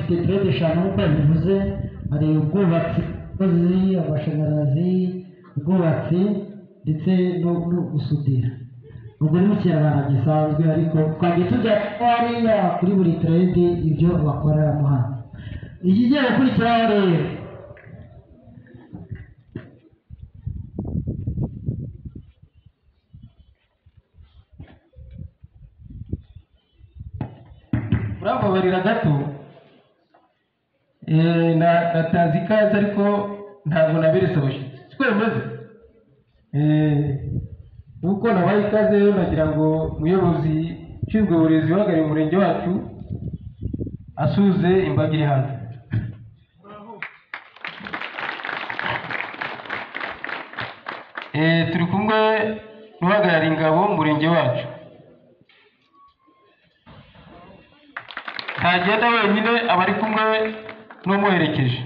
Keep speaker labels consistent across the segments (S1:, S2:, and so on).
S1: dufite trade eshanu nk'uko yabivuze, hari ubwubatsi, amashanyarazi, ubwubatsi ndetse no gusudira. ubwo ni mu kinyarwanda gisanzwe, ariko twagiye tujya hariya kuri buri trade ibyo bakoreramo hano. Ikigiye gukurikiraho rero
S2: urababarira gato, natazi ikaze ariko ntabwo naberetse abashyitsi siko bimeze. Nuko nabaye ikaze nagira ngo umuyobozi ushinzwe uburezi uhagarariye umurenge wacu asuze imbaga iri hano. Turi kumwe n'uhagarariye ingabo mu murenge wacu. Ntagenda wenyine, aba ari kumwe n'umuherekeje.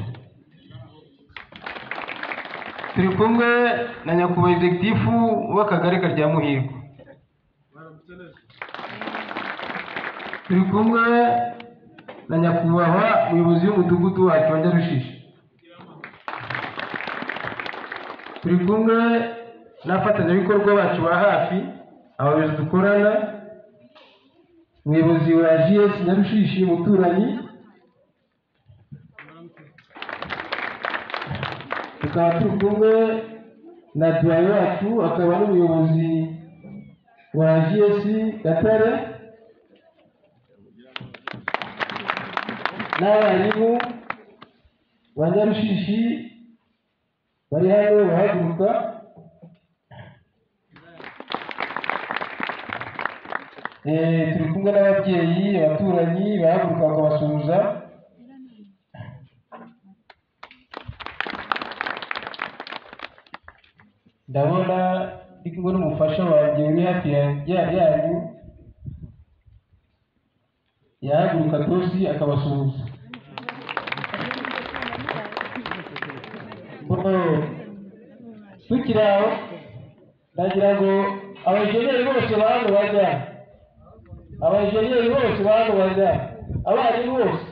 S2: Turi kumwe na nyakubahwa executive w'akagari ka Muhirwa. Turi kumwe na nyakubahwa umuyobozi w'umudugudu wacu wa Nyarushishi. Turi kumwe n'abafatanyabikorwa bacu ba hafi, abayobozi dukorana, umuyobozi wa GS Nyarushishi umuturanyi, tukaba turi kumwe na duwaye wacu akaba n'umuyobozi wa GS Gatare, n'abarimu ba Nyarushishi bari hano bahaguruka. Turi kumwe n'ababyeyi, abaturanyi bahaguruka bakabasuhuza. Ndabona ndi kumwe n'umufasha wanjye uri hafi yanyu, yahaguruka tosi akabasuhuza. Tukiri aho ndagira ngo abajeniyeri bose ba hano bajya, abajeniyeri bose ba hano bajya, abarimu bose